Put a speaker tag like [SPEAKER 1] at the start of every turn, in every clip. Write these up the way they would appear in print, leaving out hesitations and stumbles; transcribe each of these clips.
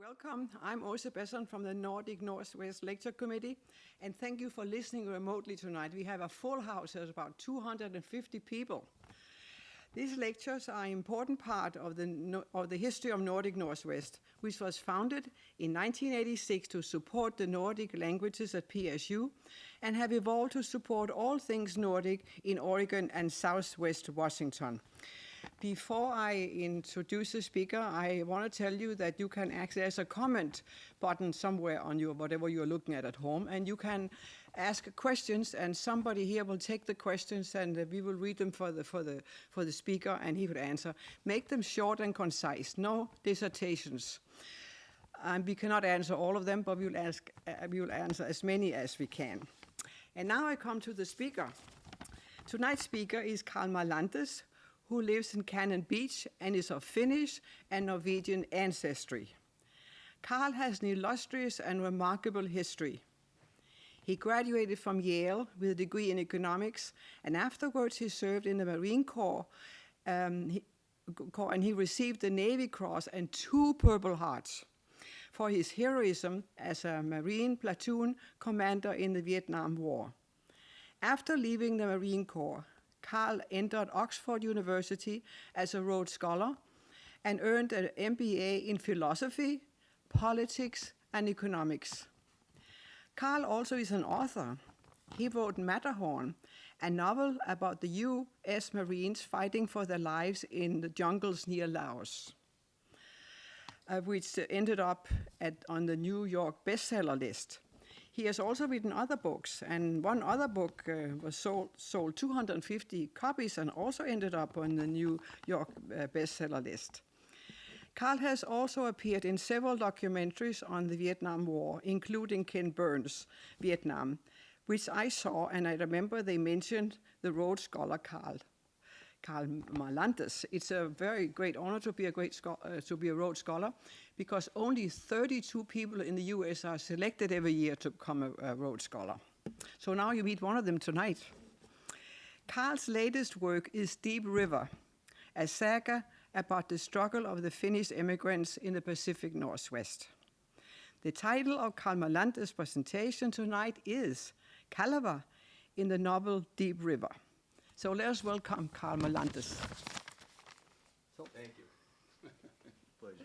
[SPEAKER 1] Welcome. I'm Åse Besson from the Nordic Northwest Lecture Committee, and thank you for listening remotely tonight. We have a full house, there's about 250 people. These lectures are an important part of the history of Nordic Northwest, which was founded in 1986 to support the Nordic languages at PSU and have evolved to support all things Nordic in Oregon and Southwest Washington. Before I introduce the speaker, I want to tell you that you can access a comment button somewhere on your whatever you're looking at home, and you can ask questions, and somebody here will take the questions, and we will read them for the speaker, and he will answer. Make them short and concise, no dissertations. We cannot answer all of them, but we will answer as many as we can. And now I come to the speaker. Tonight's speaker is Karl Marlantes, who lives in Cannon Beach and is of Finnish and Norwegian ancestry. Karl has an illustrious and remarkable history. He graduated from Yale with a degree in economics, and afterwards he served in the Marine Corps, and he received the Navy Cross and 2 Purple Hearts for his heroism as a Marine platoon commander in the Vietnam War. After leaving the Marine Corps, Karl entered Oxford University as a Rhodes Scholar and earned an MBA in philosophy, politics, and economics. Karl also is an author. He wrote Matterhorn, a novel about the U.S. Marines fighting for their lives in the jungles near Laos, which ended up on the New York bestseller list. He has also written other books, and one other book was sold 250 copies and also ended up on the New York bestseller list. Karl has also appeared in several documentaries on the Vietnam War, including Ken Burns' Vietnam, which I saw, and I remember they mentioned the Rhodes Scholar Karl Marlantes. It's a very great honor to be a Rhodes Scholar, because only 32 people in the U.S. are selected every year to become a Rhodes Scholar. So now you meet one of them tonight. Karl's latest work is Deep River, a saga about the struggle of the Finnish immigrants in the Pacific Northwest. The title of Karl Marlantes' presentation tonight is Kalavala in the novel Deep River. So let us welcome Karl Marlantes.
[SPEAKER 2] Thank you. Pleasure.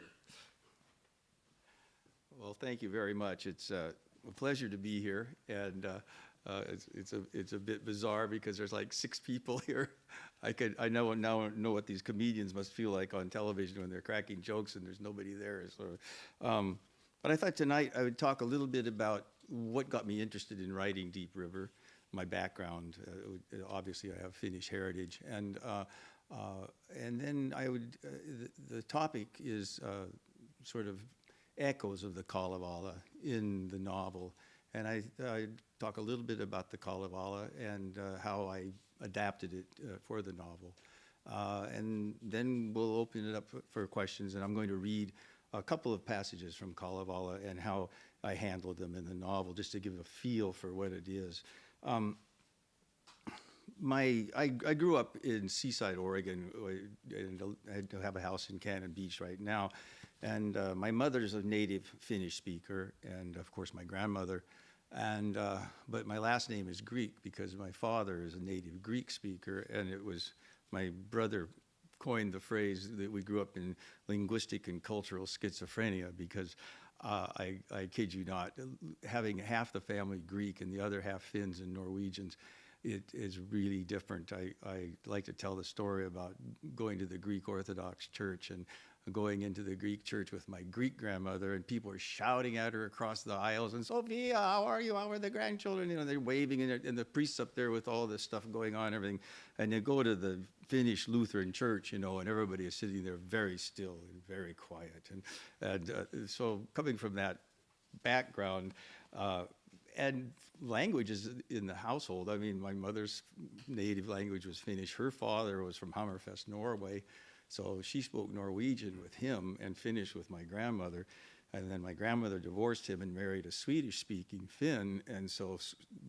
[SPEAKER 2] Well, thank you very much. It's a pleasure to be here, and it's a bit bizarre because there's like 6 people here. I now know what these comedians must feel like on television when they're cracking jokes and there's nobody there. So, but I thought tonight I would talk a little bit about what got me interested in writing Deep River. My background, obviously I have Finnish heritage, and then I would, the topic is sort of echoes of the Kalevala in the novel, and I talk a little bit about the Kalevala and how I adapted it for the novel, and then we'll open it up for questions, and I'm going to read a couple of passages from Kalevala and how I handled them in the novel, just to give a feel for what it is. I grew up in Seaside, Oregon, and I had to have a house in Cannon Beach right now. And my mother's a native Finnish speaker, and of course my grandmother. And but my last name is Greek because my father is a native Greek speaker, and it was my brother coined the phrase that we grew up in linguistic and cultural schizophrenia because I kid you not, having half the family Greek and the other half Finns and Norwegians, it is really different. I like to tell the story about going to the Greek Orthodox Church and going into the Greek church with my Greek grandmother, and people are shouting at her across the aisles, and Sophia, how are you? How are the grandchildren? You know, they're waving, and the priest's up there with all this stuff going on and everything. And you go to the Finnish Lutheran church, you know, and everybody is sitting there very still and very quiet. And so coming from that background, and languages in the household, I mean, my mother's native language was Finnish. Her father was from Hammerfest, Norway. So she spoke Norwegian with him and Finnish with my grandmother. And then my grandmother divorced him and married a Swedish-speaking Finn. And so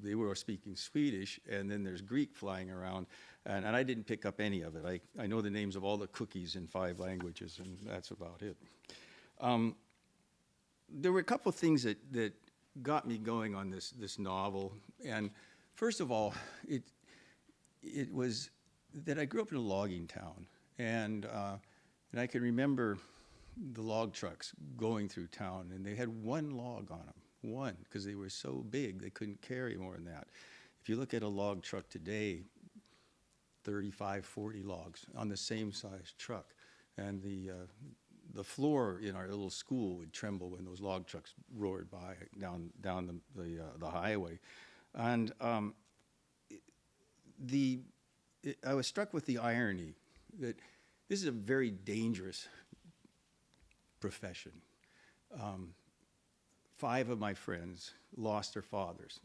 [SPEAKER 2] they were speaking Swedish. And then there's Greek flying around. And I didn't pick up any of it. I know the names of all the cookies in 5 languages, and that's about it. there were a couple of things that got me going on this novel. And first of all, it was that I grew up in a logging town. And I can remember the log trucks going through town, and they had one log on them, because they were so big they couldn't carry more than that. If you look at a log truck today, 35, 40 logs on the same size truck. And the floor in our little school would tremble when those log trucks roared by down the highway. And I was struck with the irony that this is a very dangerous profession. 5 of my friends lost their fathers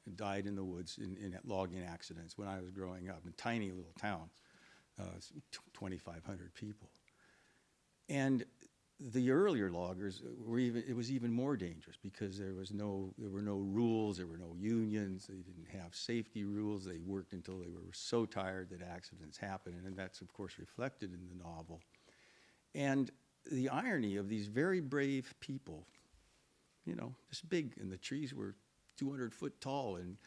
[SPEAKER 2] and died in the woods in logging accidents when I was growing up in a tiny little town, 2,500 people. And the earlier loggers it was even more dangerous because there were no rules, there were no unions, they didn't have safety rules, they worked until they were so tired that accidents happened, and that's of course reflected in the novel. And the irony of these very brave people, this big, and the trees were 200 foot tall, and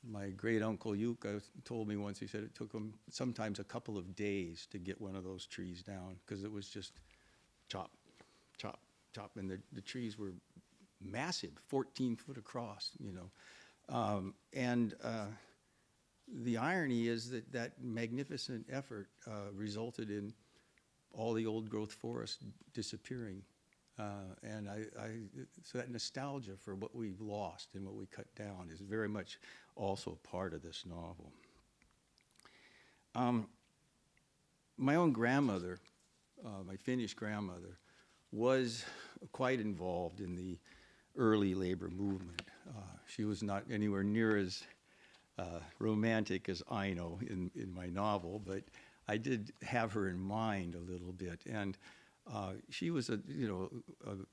[SPEAKER 2] my great uncle Yuka told me once, he said it took him sometimes a couple of days to get one of those trees down because it was just chop, chop, chop, and the trees were massive, 14 foot across, the irony is that magnificent effort resulted in all the old growth forests disappearing. And so that nostalgia for what we've lost and what we cut down is very much also part of this novel. My own grandmother, my Finnish grandmother, was quite involved in the early labor movement. She was not anywhere near as romantic as Aino in my novel, but I did have her in mind a little bit. And she was a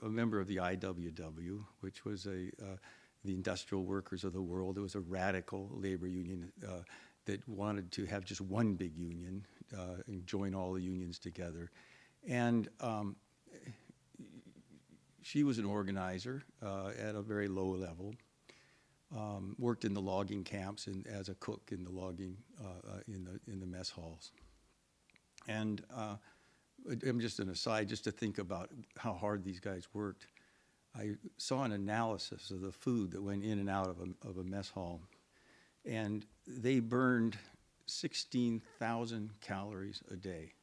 [SPEAKER 2] member of the IWW, which was the Industrial Workers of the World. It was a radical labor union that wanted to have just one big union and join all the unions together. And she was an organizer at a very low level, worked in the logging camps and as a cook in the logging, in the mess halls. And I'm just an aside, just to think about how hard these guys worked. I saw an analysis of the food that went in and out of a mess hall, and they burned 16,000 calories a day.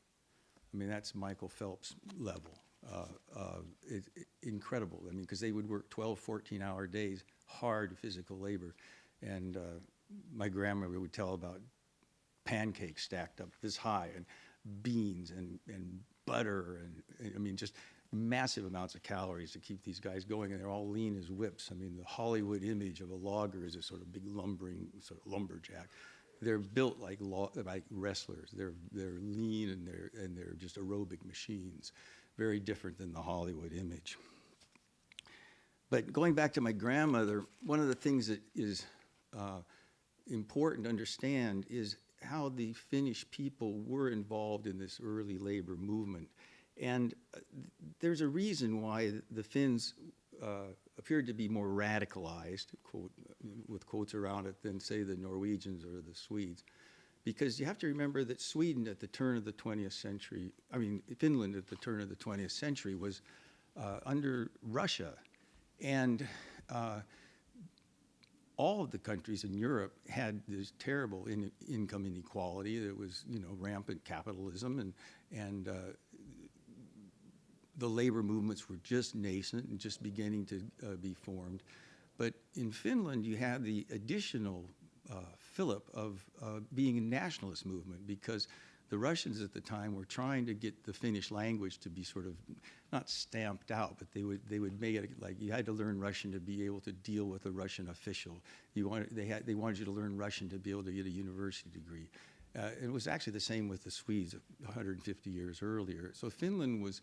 [SPEAKER 2] I mean, that's Michael Phelps level. Incredible. I mean, because they would work 12, 14-hour days, hard physical labor. And my grandmother would tell about pancakes stacked up this high, and beans and butter, and I mean, just massive amounts of calories to keep these guys going, and they're all lean as whips. I mean, the Hollywood image of a logger is a sort of big lumbering sort of lumberjack. They're built like wrestlers. They're lean, and they're just aerobic machines. Very different than the Hollywood image. But going back to my grandmother, one of the things that is important to understand is how the Finnish people were involved in this early labor movement. And there's a reason why the Finns appeared to be more radicalized, quote, with quotes around it, than, say, the Norwegians or the Swedes. Because you have to remember that Sweden at the turn of the 20th century, Finland at the turn of the 20th century was under Russia. And all of the countries in Europe had this terrible income inequality. There was, rampant capitalism, and the labor movements were just nascent and just beginning to be formed. But in Finland, you had the additional fillip of being a nationalist movement, because the Russians at the time were trying to get the Finnish language to be sort of not stamped out, but they would make it like you had to learn Russian to be able to deal with a Russian official. They wanted you to learn Russian to be able to get a university degree. It was actually the same with the Swedes 150 years earlier. So Finland was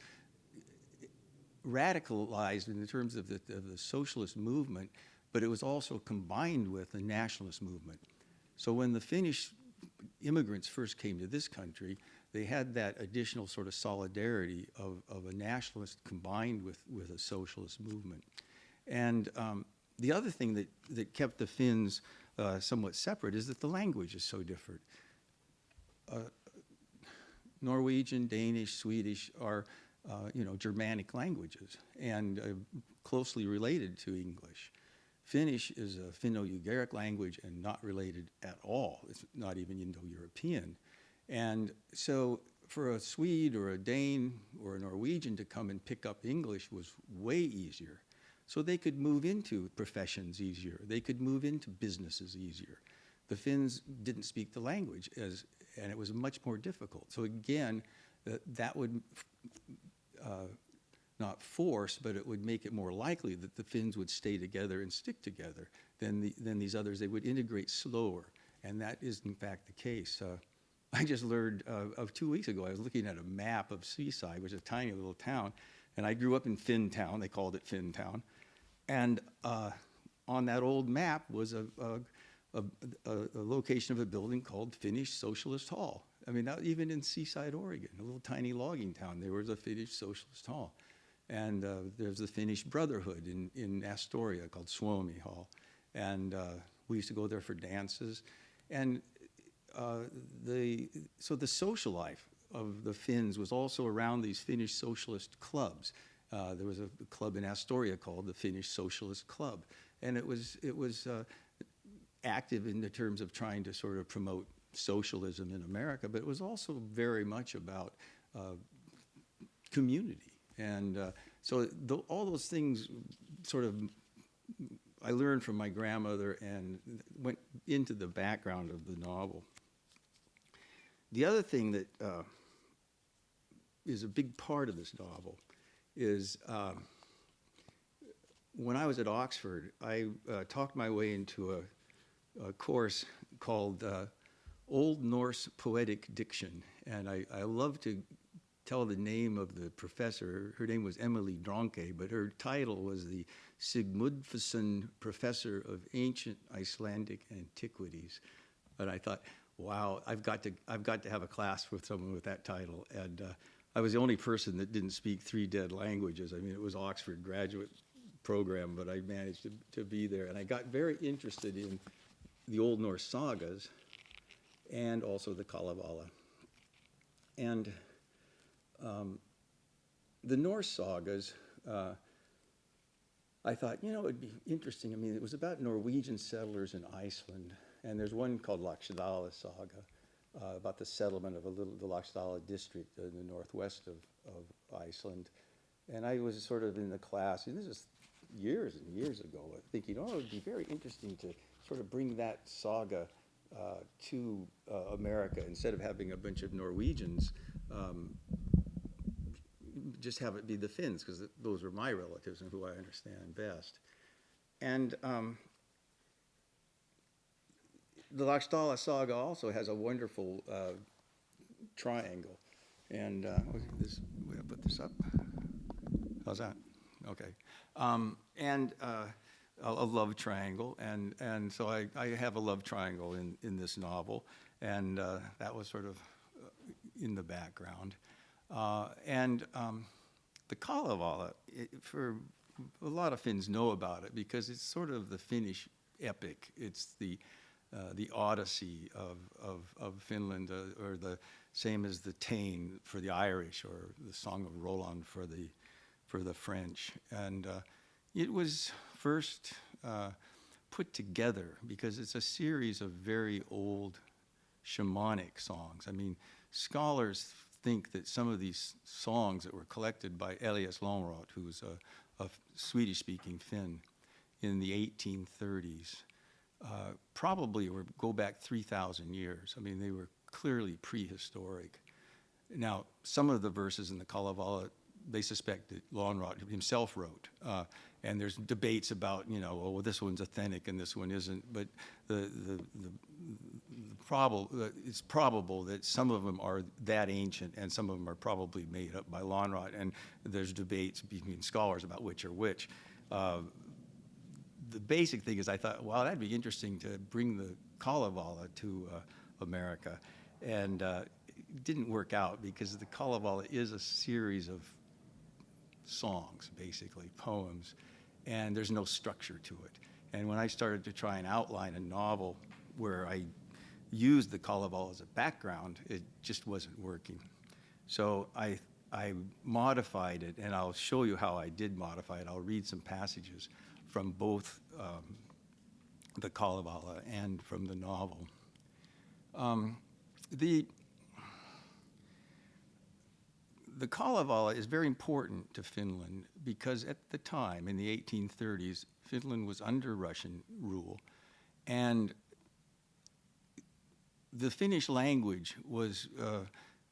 [SPEAKER 2] radicalized in terms of the socialist movement, but it was also combined with the nationalist movement. So when the Finnish immigrants first came to this country, they had that additional sort of solidarity of a nationalist combined with a socialist movement. And the other thing that kept the Finns somewhat separate is that the language is so different. Norwegian, Danish, Swedish are, Germanic languages and closely related to English. Finnish is a Finno-Ugaric language and not related at all. It's not even Indo-European. And so for a Swede or a Dane or a Norwegian to come and pick up English was way easier. So they could move into professions easier. They could move into businesses easier. The Finns didn't speak the language, and it was much more difficult. So again, that would not force, but it would make it more likely that the Finns would stay together and stick together than these others. They would integrate slower, and that is in fact the case. I just learned of 2 weeks ago, I was looking at a map of Seaside, which is a tiny little town, and I grew up in Finntown. They called it Finntown. And on that old map was a location of a building called Finnish Socialist Hall. I mean, even in Seaside, Oregon, a little tiny logging town, there was a Finnish Socialist Hall. And there's the Finnish Brotherhood in Astoria called Suomi Hall. And we used to go there for dances. And so the social life of the Finns was also around these Finnish socialist clubs. There was a club in Astoria called the Finnish Socialist Club. And it was active in the terms of trying to sort of promote socialism in America, but it was also very much about community. And so all those things sort of I learned from my grandmother and went into the background of the novel. The other thing that is a big part of this novel is when I was at Oxford, I talked my way into a course called Old Norse Poetic Diction. And I love to tell the name of the professor. Her name was Emily Dronke, but her title was the Sigmundfusson Professor of Ancient Icelandic Antiquities. And I thought, wow, I've got to have a class with someone with that title. And I was the only person that didn't speak 3 dead languages. I mean, it was Oxford graduate program, but I managed to be there. And I got very interested in the Old Norse sagas and also the Kalevala. And the Norse sagas, I thought, it'd be interesting. I mean, it was about Norwegian settlers in Iceland. And there's one called Laxdala saga about the settlement of the Laxdala district in the northwest of Iceland. And I was sort of in the class, and this is years and years ago, thinking, it would be very interesting to sort of bring that saga to America instead of having a bunch of Norwegians. Just have it be the Finns, because those are my relatives and who I understand best. And the Laxdala saga also has a wonderful triangle. And we have put this up. How's that? Okay. And a love triangle. And so I have a love triangle in this novel. And that was sort of in the background. And the Kalevala, for a lot of Finns know about it because it's sort of the Finnish epic. It's the Odyssey of Finland, or the same as the Táin for the Irish, or the Song of Roland for the French. And it was first put together because it's a series of very old shamanic songs. I mean, scholars think that some of these songs that were collected by Elias Lönnrot, who was a Swedish-speaking Finn in the 1830s, probably go back 3,000 years. I mean, they were clearly prehistoric. Now, some of the verses in the Kalevala, they suspect that Lönnrot himself wrote. And there's debates about, well, this one's authentic and this one isn't. But it's probable that some of them are that ancient and some of them are probably made up by Lönnrot. And there's debates between scholars about which are which. The basic thing is I thought, wow, that'd be interesting to bring the Kalevala to America. And didn't work out because the Kalavala is a series of songs, basically, poems, and there's no structure to it. And when I started to try and outline a novel where I used the Kalavala as a background, it just wasn't working. So I modified it, and I'll show you how I did modify it. I'll read some passages from both the Kalavala and from the novel. The Kalevala is very important to Finland because at the time, in the 1830s, Finland was under Russian rule, and the Finnish language was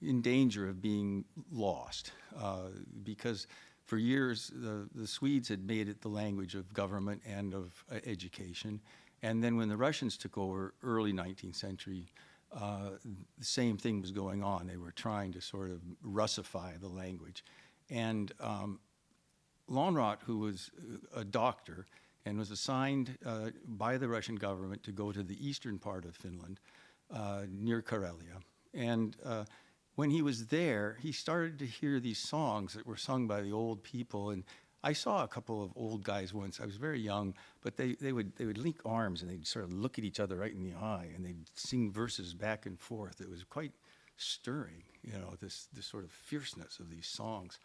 [SPEAKER 2] in danger of being lost because for years the Swedes had made it the language of government and of education, and then when the Russians took over, early 19th century, the same thing was going on. They were trying to sort of Russify the language. And Lönnrot, who was a doctor and was assigned by the Russian government to go to the eastern part of Finland, near Karelia. And when he was there, he started to hear these songs that were sung by the old people. And I saw a couple of old guys once. I was very young, but they would link arms and they'd sort of look at each other right in the eye, and they'd sing verses back and forth. It was quite stirring, this sort of fierceness of these songs.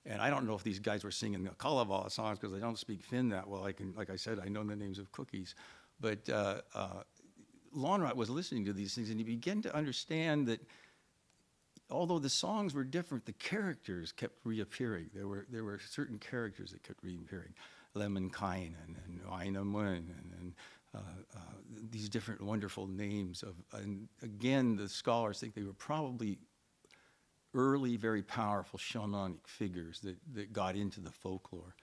[SPEAKER 2] And I don't know if these guys were singing the Kalevala songs because I don't speak Finn that well. Like I said, I know the names of cookies. But Lönnrot was listening to these things, and he began to understand that although the songs were different, the characters kept reappearing. There were certain characters that kept reappearing. Lemminkäinen and Aino and these different wonderful names and again, the scholars think they were probably early, very powerful shamanic figures that got into the folklore.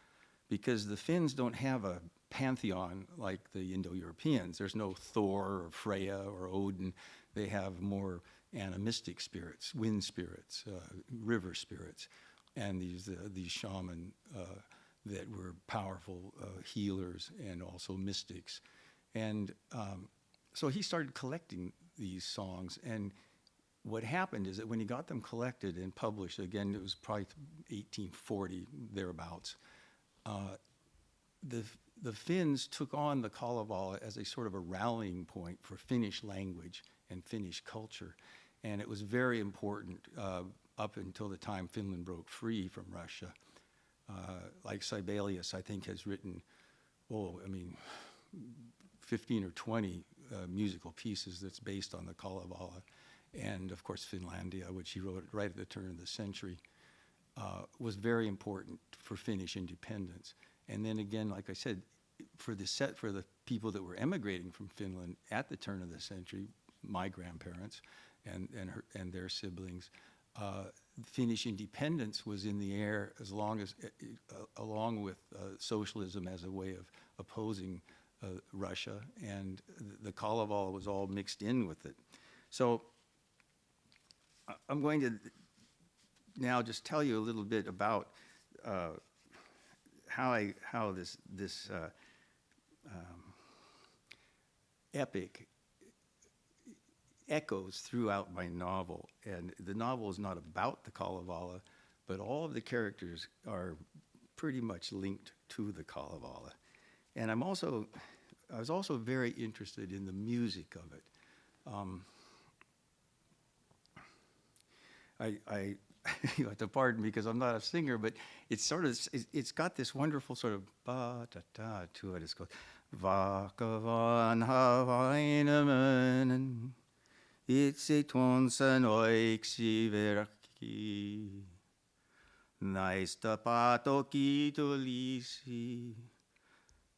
[SPEAKER 2] Because the Finns don't have a pantheon like the Indo-Europeans. There's no Thor or Freya or Odin. They have more animistic spirits, wind spirits, river spirits, and these shaman that were powerful healers and also mystics. And so he started collecting these songs, and what happened is that when he got them collected and published, again, it was probably 1840, thereabouts, the Finns took on the Kalevala as a sort of a rallying point for Finnish language and Finnish culture. And it was very important up until the time Finland broke free from Russia. Like Sibelius, I think, has written, 15 or 20 musical pieces that's based on the Kalevala. And of course, Finlandia, which he wrote right at the turn of the century, was very important for Finnish independence. And then again, like I said, for the people that were emigrating from Finland at the turn of the century, my grandparents and their siblings, Finnish independence was in the air along with socialism as a way of opposing Russia, and the Kalevala was all mixed in with it. So I'm going to now just tell you a little bit about how this epic echoes throughout my novel. And the novel is not about the Kalevala, but all of the characters are pretty much linked to the Kalevala. And I was also very interested in the music of it. You have to pardon me because I'm not a singer, but it's got this wonderful sort of ba-da-da to it. It's called Vakavan Havainamanen Itse Tonsan Oiksi Veraki Naista Pato Kitolisi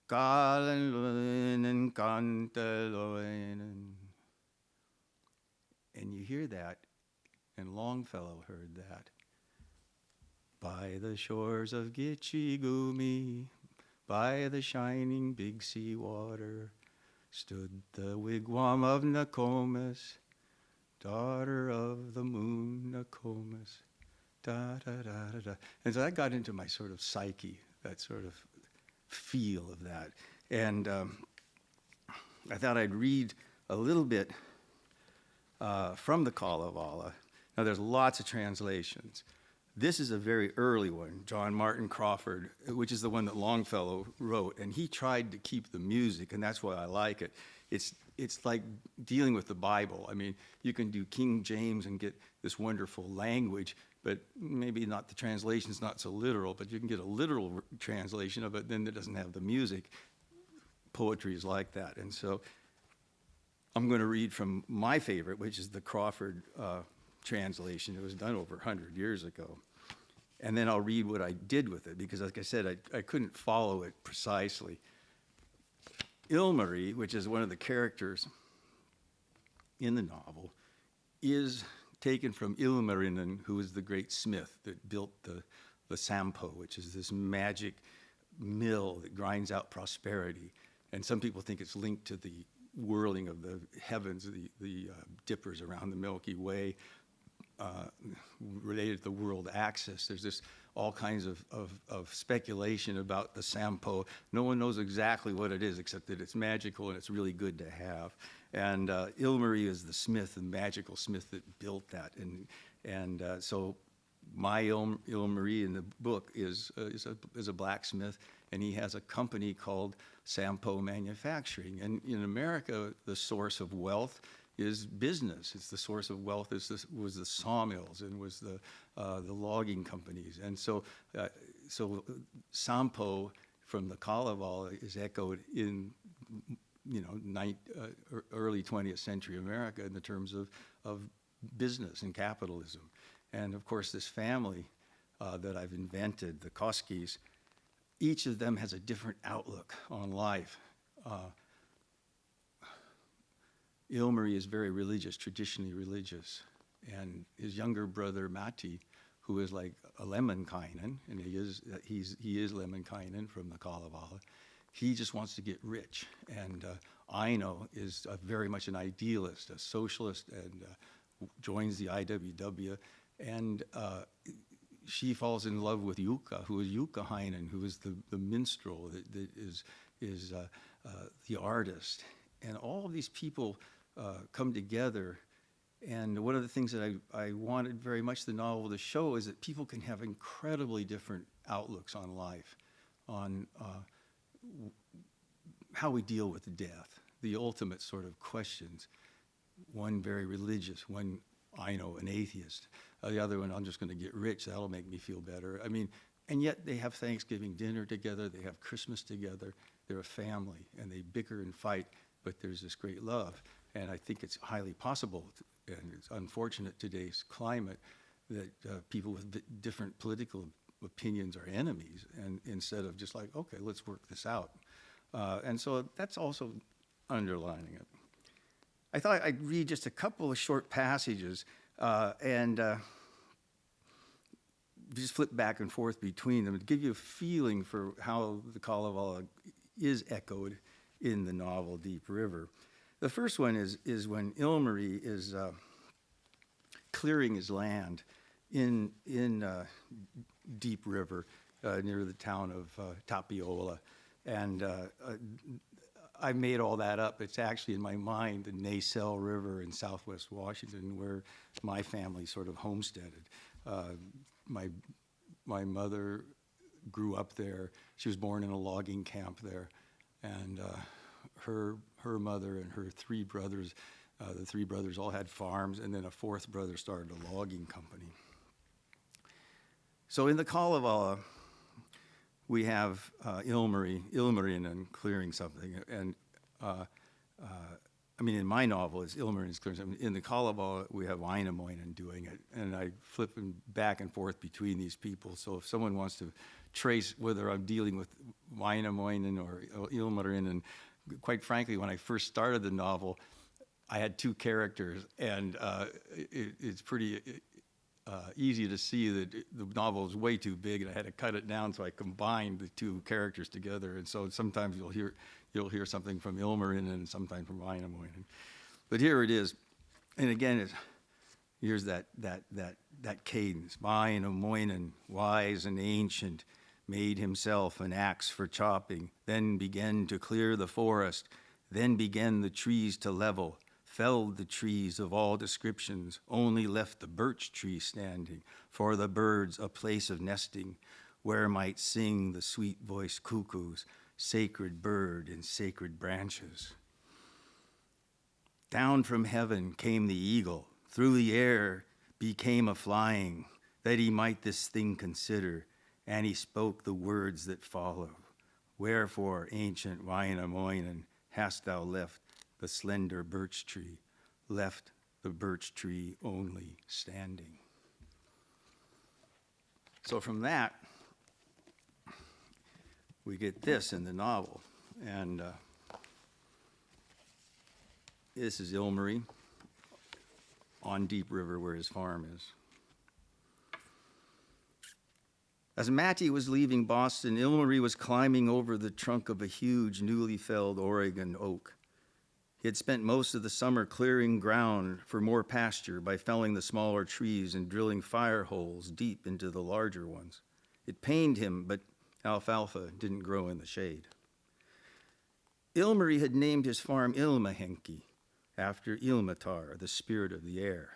[SPEAKER 2] Kalenloinen Kanteloinen. And you hear that, and Longfellow heard that. By the shores of Gitchigumi, by the shining big sea water, stood the wigwam of Nokomis, daughter of the moon Nokomis. Da, da, da, da, da. And so that got into my sort of psyche, that sort of feel of that. And I thought I'd read a little bit from the Kalevala. Now, there's lots of translations. This is a very early one, John Martin Crawford, which is the one that Longfellow wrote, and he tried to keep the music, and that's why I like it. It's like dealing with the Bible. I mean, you can do King James and get this wonderful language, but maybe not the translation's not so literal, but you can get a literal translation of it, then it doesn't have the music. Poetry is like that, and so I'm going to read from my favorite, which is the Crawford translation. It was done over 100 years ago. And then I'll read what I did with it, because like I said, I couldn't follow it precisely. Ilmari, which is one of the characters in the novel, is taken from Ilmarinen, who was the great smith that built the Sampo, which is this magic mill that grinds out prosperity. And some people think it's linked to the whirling of the heavens, the dippers around the Milky Way, related to the world axis. There's this all kinds of speculation about the Sampo. No one knows exactly what it is, except that it's magical and it's really good to have. And Ilmari is the smith, the magical smith that built that. And so my Ilmari in the book is a blacksmith, and he has a company called Sampo Manufacturing. And in America, the source of wealth is business. It's the source of wealth was the sawmills and was the logging companies. And so Sampo from the Kalavala is echoed in early 20th century America in the terms of business and capitalism. And of course, this family that I've invented, the Koskis, each of them has a different outlook on life. Ilmari is very religious, traditionally religious, and his younger brother Matti, who is like a Lemminkäinen, and he is Lemminkäinen from the Kalavala, he just wants to get rich. And Aino is very much an idealist, a socialist, and joins the IWW, and she falls in love with Jukka, who is Jukkahainen, who is the minstrel, that is the artist. And all of these people come together, and one of the things that I wanted very much the novel to show is that people can have incredibly different outlooks on life, on how we deal with death, the ultimate sort of questions. One very religious, one, I know, an atheist. The other one, I'm just going to get rich, that'll make me feel better. I mean, and yet they have Thanksgiving dinner together, they have Christmas together, they're a family, and they bicker and fight, but there's this great love. And I think it's highly possible, and it's unfortunate today's climate, that people with different political opinions are enemies, and instead of just like, okay, let's work this out. And so that's also underlining it. I thought I'd read just a couple of short passages and just flip back and forth between them to give you a feeling for how the Kalevala is echoed in the novel Deep River. The first one is when Ilmari is clearing his land in Deep River near the town of Tapiola. And I made all that up. It's actually in my mind the Nacelle River in southwest Washington, where my family sort of homesteaded. My mother grew up there. She was born in a logging camp there, and her mother and her three brothers, the three brothers all had farms, and then a fourth brother started a logging company. So in the Kalevala, we have Ilmarinen clearing something, and I mean, in my novel, it's Ilmarinen's clearing something. In the Kalevala, we have Wainamoinen doing it, and I flip back and forth between these people. So if someone wants to trace whether I'm dealing with Wainamoinen or Ilmarinen, quite frankly, when I first started the novel, I had two characters, and it's pretty easy to see that the novel is way too big, and I had to cut it down, so I combined the two characters together. And so sometimes you'll hear something from Ilmarinen and sometimes from Wainamoinen. But here it is, and again, here's that cadence. Wainamoinen, wise and ancient, made himself an axe for chopping, then began to clear the forest, then began the trees to level, felled the trees of all descriptions, only left the birch tree standing, for the birds a place of nesting, where might sing the sweet-voiced cuckoos, sacred bird in sacred branches. Down from heaven came the eagle, through the air became a flying, that he might this thing consider, and he spoke the words that follow. Wherefore, ancient Wainamoinen, hast thou left the slender birch tree, left the birch tree only standing. So from that, we get this in the novel. And this is Ilmari on Deep River where his farm is. As Matti was leaving Boston, Ilmari was climbing over the trunk of a huge, newly felled Oregon oak. He had spent most of the summer clearing ground for more pasture by felling the smaller trees and drilling fire holes deep into the larger ones. It pained him, but alfalfa didn't grow in the shade. Ilmari had named his farm Ilmahenki, after Ilmatar, the spirit of the air.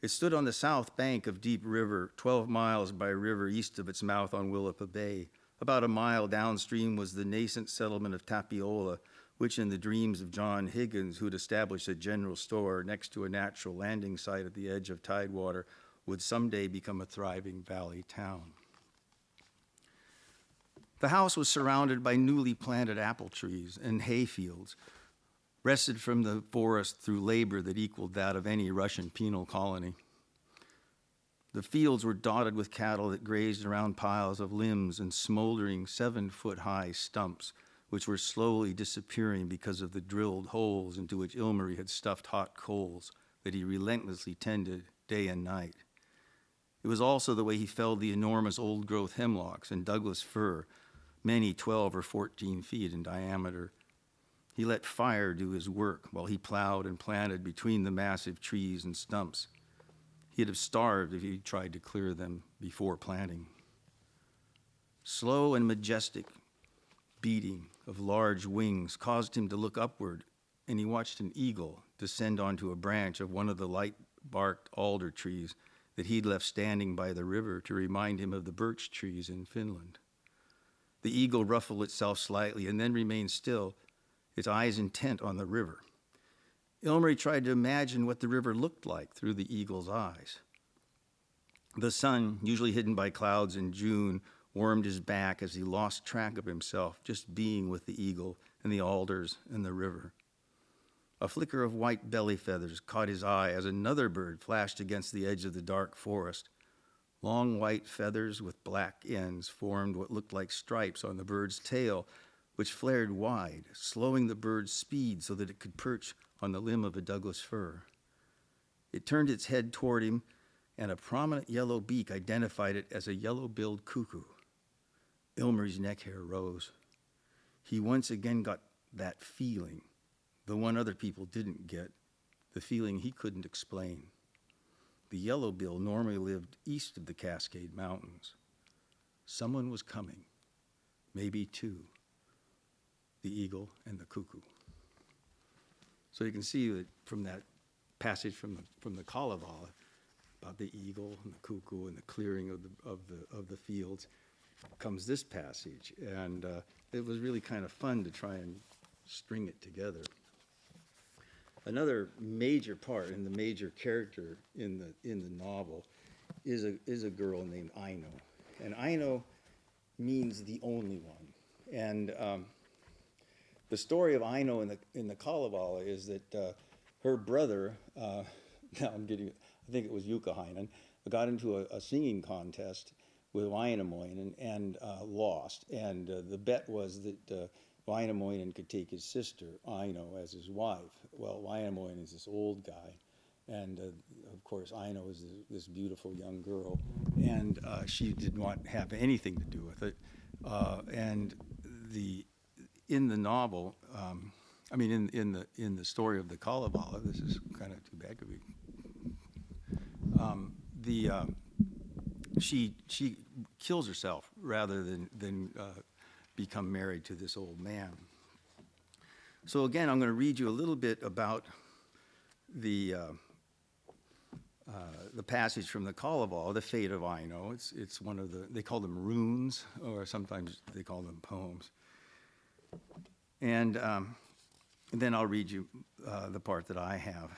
[SPEAKER 2] It stood on the south bank of Deep River, 12 miles by river east of its mouth on Willapa Bay. About a mile downstream was the nascent settlement of Tapiola, which in the dreams of John Higgins, who'd established a general store next to a natural landing site at the edge of Tidewater, would someday become a thriving valley town. The house was surrounded by newly planted apple trees and hay fields, wrested from the forest through labor that equaled that of any Russian penal colony. The fields were dotted with cattle that grazed around piles of limbs and smoldering 7-foot-high stumps, which were slowly disappearing because of the drilled holes into which Ilmari had stuffed hot coals that he relentlessly tended day and night. It was also the way he felled the enormous old-growth hemlocks and Douglas fir, many 12 or 14 feet in diameter. He let fire do his work while he plowed and planted between the massive trees and stumps. He'd have starved if he tried to clear them before planting. Slow and majestic beating of large wings caused him to look upward, and he watched an eagle descend onto a branch of one of the light-barked alder trees that he'd left standing by the river to remind him of the birch trees in Finland. The eagle ruffled itself slightly and then remained still, its eyes intent on the river. Ilmari tried to imagine what the river looked like through the eagle's eyes. The sun, usually hidden by clouds in June, warmed his back as he lost track of himself, just being with the eagle and the alders and the river. A flicker of white belly feathers caught his eye as another bird flashed against the edge of the dark forest. Long white feathers with black ends formed what looked like stripes on the bird's tail, which flared wide, slowing the bird's speed so that it could perch on the limb of a Douglas fir. It turned its head toward him, and a prominent yellow beak identified it as a yellow-billed cuckoo. Ilmari's neck hair rose. He once again got that feeling, the one other people didn't get, the feeling he couldn't explain. The yellow-bill normally lived east of the Cascade Mountains. Someone was coming, maybe two. The eagle and the cuckoo. So you can see that from that passage from the Kalevala about the eagle and the cuckoo and the clearing of the fields comes this passage, and it was really kind of fun to try and string it together. Another major part and the major character in the novel is a girl named Aino, and Aino means the only one, and the story of Aino in the Kalavala is that her brother, now I think it was Yukahainen, got into a singing contest with Wainamoinen and lost. And the bet was that Wainamoinen could take his sister, Aino, as his wife. Well, Wainamoinen is this old guy. And of course, Aino is this beautiful young girl. And she did not have anything to do with it. And in the novel, in the story of the Kalavala, this is kind of too bad. She kills herself rather than become married to this old man. So again, I'm going to read you a little bit about the passage from the Kalavala, the fate of Aino. It's one of they call them runes, or sometimes they call them poems. And then I'll read you the part that I have.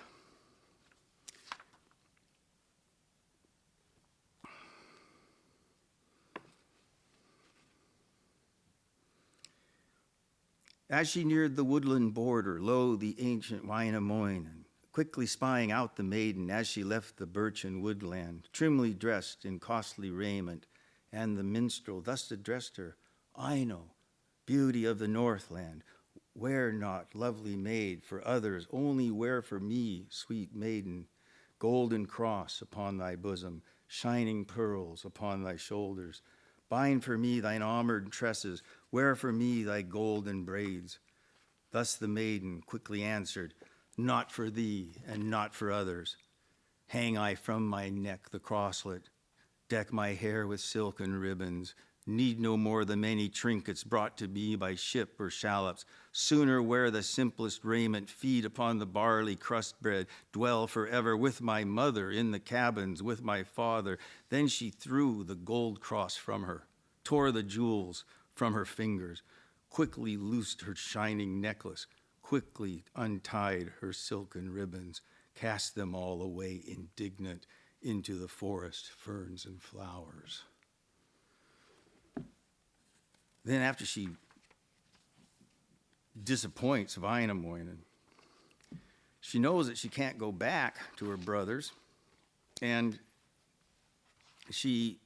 [SPEAKER 2] As she neared the woodland border, lo, the ancient Wainamoinen, quickly spying out the maiden as she left the birchen woodland, trimly dressed in costly raiment, and the minstrel thus addressed her, Aino, beauty of the Northland, wear not, lovely maid, for others, only wear for me, sweet maiden, golden cross upon thy bosom, shining pearls upon thy shoulders. Bind for me thine armored tresses, wear for me thy golden braids. Thus the maiden quickly answered, not for thee and not for others. Hang I from my neck the crosslet, deck my hair with silken ribbons, need no more the many trinkets brought to me by ship or shallops. Sooner wear the simplest raiment, feed upon the barley crust bread, dwell forever with my mother in the cabins with my father. Then she threw the gold cross from her, tore the jewels from her fingers, quickly loosed her shining necklace, quickly untied her silken ribbons, cast them all away indignant into the forest, ferns and flowers. Then after she disappoints Wainamoinen, she knows that she can't go back to her brothers, and she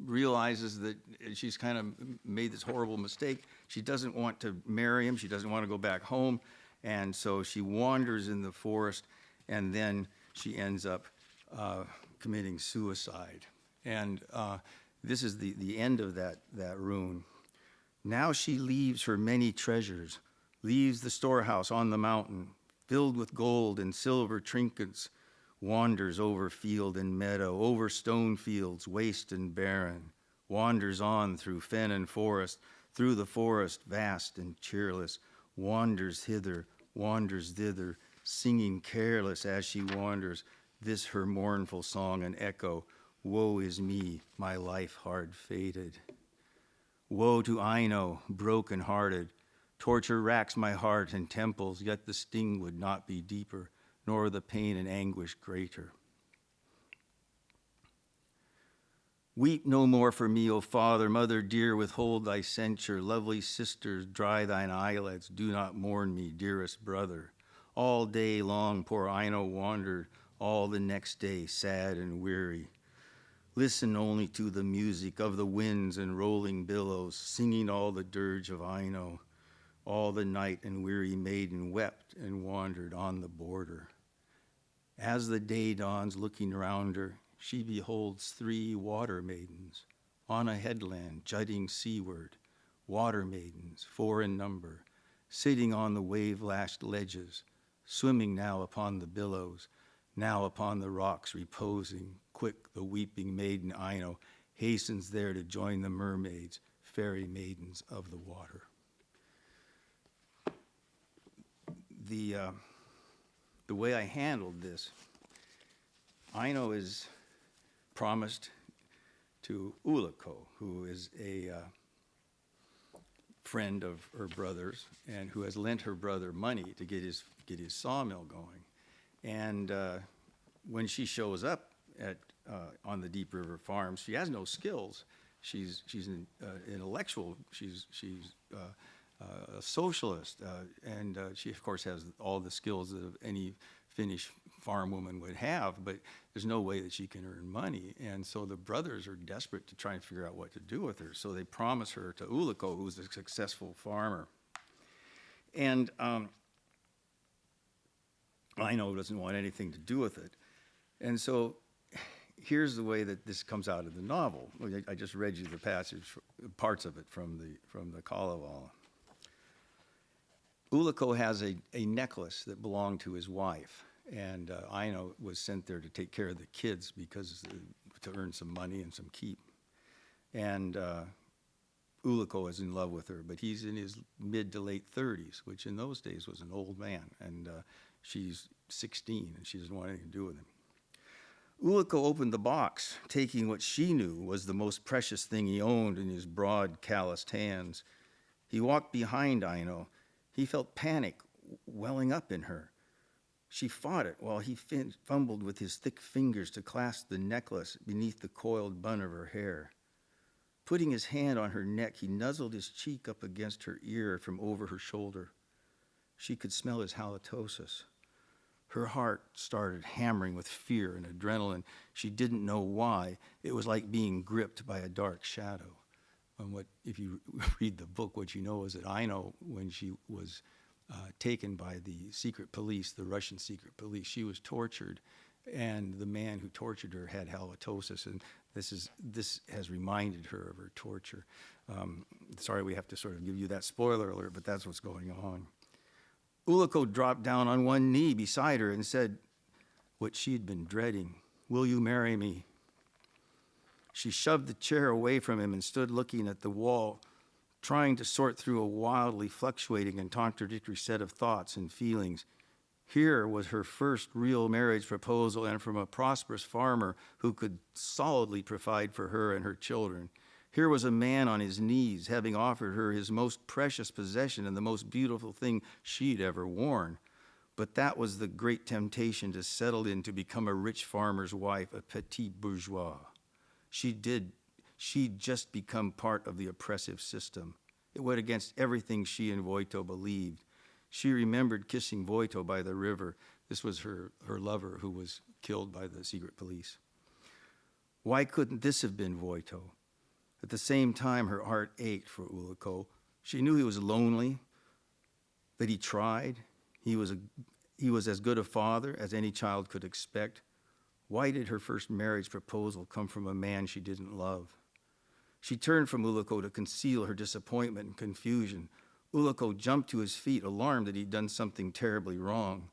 [SPEAKER 2] realizes that she's kind of made this horrible mistake. She doesn't want to marry him. She doesn't want to go back home, and so she wanders in the forest, and then she ends up committing suicide. And this is the end of that rune. Now she leaves her many treasures, leaves the storehouse on the mountain, filled with gold and silver trinkets, wanders over field and meadow, over stone fields, waste and barren, wanders on through fen and forest, through the forest vast and cheerless, wanders hither, wanders thither, singing careless as she wanders, this her mournful song and echo, woe is me, my life hard fated. Woe to Aino, broken-hearted. Torture racks my heart and temples, yet the sting would not be deeper, nor the pain and anguish greater. Weep no more for me, O father, mother dear, withhold thy censure. Lovely sisters, dry thine eyelids, do not mourn me, dearest brother. All day long poor Aino wandered, all the next day sad and weary. Listen only to the music of the winds and rolling billows, singing all the dirge of Aino. All the night and weary maiden wept and wandered on the border. As the day dawns, looking round her, she beholds 3 water maidens on a headland jutting seaward, water maidens, 4 in number, sitting on the wave-lashed ledges, swimming now upon the billows, now upon the rocks reposing. Quick the weeping maiden Aino hastens there to join the mermaids, fairy maidens of the water. The way I handled this, Aino is promised to Uliko, who is a friend of her brother's and who has lent her brother money to get his sawmill going. And when she shows up on the Deep River Farm, she has no skills. She's an intellectual. She's a socialist, and she of course has all the skills that any Finnish farm woman would have, but there's no way that she can earn money. And so the brothers are desperate to try and figure out what to do with her. So they promise her to Uliko, who's a successful farmer. And Aino doesn't want anything to do with it. And so here's the way that this comes out of the novel. I just read you the passage, parts of it from the Kalavala. Uliko has a necklace that belonged to his wife, and Aino was sent there to take care of the kids because to earn some money and some keep. And Uliko is in love with her, but he's in his mid to late 30s, which in those days was an old man. And She's 16 and she doesn't want anything to do with him. Ullikko opened the box, taking what she knew was the most precious thing he owned in his broad, calloused hands. He walked behind Aino. He felt panic welling up in her. She fought it while he fumbled with his thick fingers to clasp the necklace beneath the coiled bun of her hair. Putting his hand on her neck, he nuzzled his cheek up against her ear from over her shoulder. She could smell his halitosis. Her heart started hammering with fear and adrenaline. She didn't know why. It was like being gripped by a dark shadow. And if you read the book, what you know is that Aino, when she was taken by the secret police, the Russian secret police, she was tortured, and the man who tortured her had halitosis, and this has reminded her of her torture. Sorry, we have to sort of give you that spoiler alert, but that's what's going on. Ullikko dropped down on one knee beside her and said what she'd been dreading, "Will you marry me?" She shoved the chair away from him and stood looking at the wall, trying to sort through a wildly fluctuating and contradictory set of thoughts and feelings. Here was her first real marriage proposal, and from a prosperous farmer who could solidly provide for her and her children. Here was a man on his knees, having offered her his most precious possession and the most beautiful thing she'd ever worn. But that was the great temptation to settle in to become a rich farmer's wife, a petit bourgeois. She'd just become part of the oppressive system. It went against everything she and Voito believed. She remembered kissing Voito by the river. This was her lover who was killed by the secret police. Why couldn't this have been Voito? At the same time, her heart ached for Ullikko. She knew he was lonely, that he tried. He was as good a father as any child could expect. Why did her first marriage proposal come from a man she didn't love? She turned from Ullikko to conceal her disappointment and confusion. Ullikko jumped to his feet, alarmed that he'd done something terribly wrong.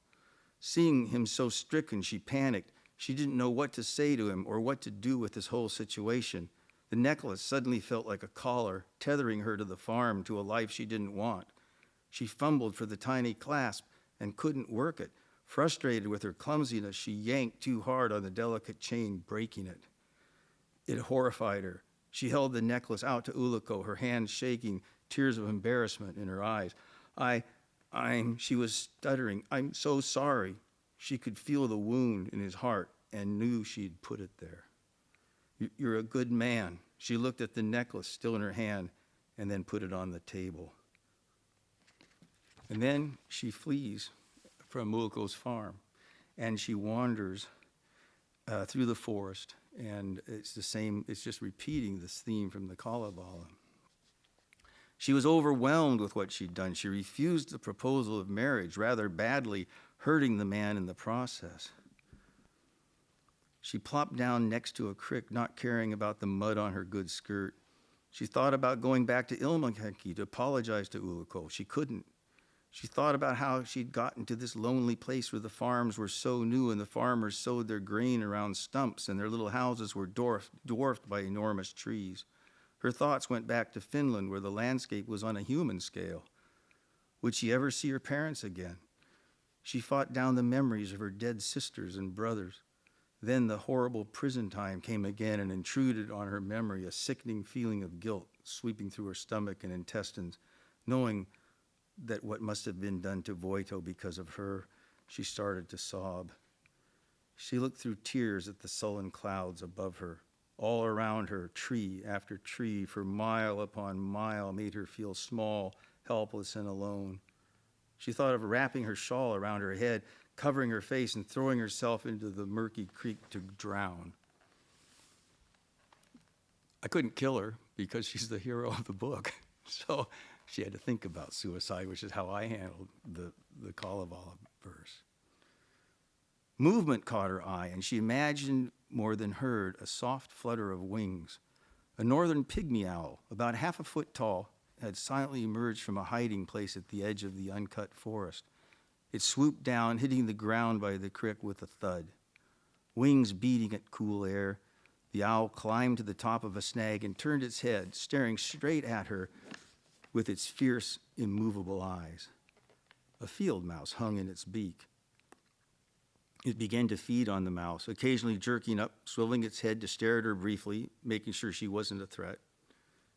[SPEAKER 2] Seeing him so stricken, she panicked. She didn't know what to say to him or what to do with this whole situation. The necklace suddenly felt like a collar, tethering her to the farm, to a life she didn't want. She fumbled for the tiny clasp and couldn't work it. Frustrated with her clumsiness, she yanked too hard on the delicate chain, breaking it. It horrified her. She held the necklace out to Ullikko, her hands shaking, tears of embarrassment in her eyes. She was stuttering. "I'm so sorry." She could feel the wound in his heart and knew she'd put it there. "You're a good man." She looked at the necklace still in her hand and then put it on the table. And then she flees from Ullikko's farm and she wanders through the forest, and it's just repeating this theme from the Kalavala. She was overwhelmed with what she'd done. She refused the proposal of marriage rather badly, hurting the man in the process. She plopped down next to a creek, not caring about the mud on her good skirt. She thought about going back to Lemminkäinen to apologize to Ullikko. She couldn't. She thought about how she'd gotten to this lonely place where the farms were so new and the farmers sowed their grain around stumps and their little houses were dwarfed by enormous trees. Her thoughts went back to Finland, where the landscape was on a human scale. Would she ever see her parents again? She fought down the memories of her dead sisters and brothers. Then the horrible prison time came again and intruded on her memory, a sickening feeling of guilt sweeping through her stomach and intestines. Knowing that what must have been done to Voito because of her, she started to sob. She looked through tears at the sullen clouds above her. All around her, tree after tree, for mile upon mile, made her feel small, helpless, and alone. She thought of wrapping her shawl around her head, covering her face, and throwing herself into the murky creek to drown. I couldn't kill her because she's the hero of the book. So she had to think about suicide, which is how I handled the Kalevala verse. Movement caught her eye, and she imagined more than heard a soft flutter of wings. A northern pygmy owl, about half a foot tall, had silently emerged from a hiding place at the edge of the uncut forest. It swooped down, hitting the ground by the creek with a thud. Wings beating at cool air, the owl climbed to the top of a snag and turned its head, staring straight at her with its fierce, immovable eyes. A field mouse hung in its beak. It began to feed on the mouse, occasionally jerking up, swiveling its head to stare at her briefly, making sure she wasn't a threat.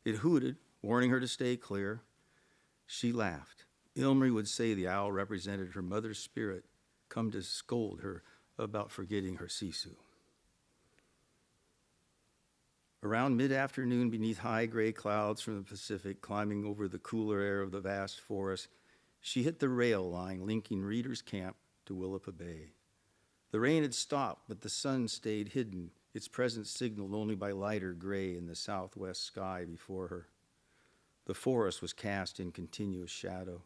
[SPEAKER 2] It hooted, warning her to stay clear. She laughed. Ilmari would say the owl represented her mother's spirit, come to scold her about forgetting her sisu. Around mid-afternoon, beneath high gray clouds from the Pacific climbing over the cooler air of the vast forest, she hit the rail line linking Reeder's Camp to Willapa Bay. The rain had stopped, but the sun stayed hidden, its presence signaled only by lighter gray in the southwest sky before her. The forest was cast in continuous shadow.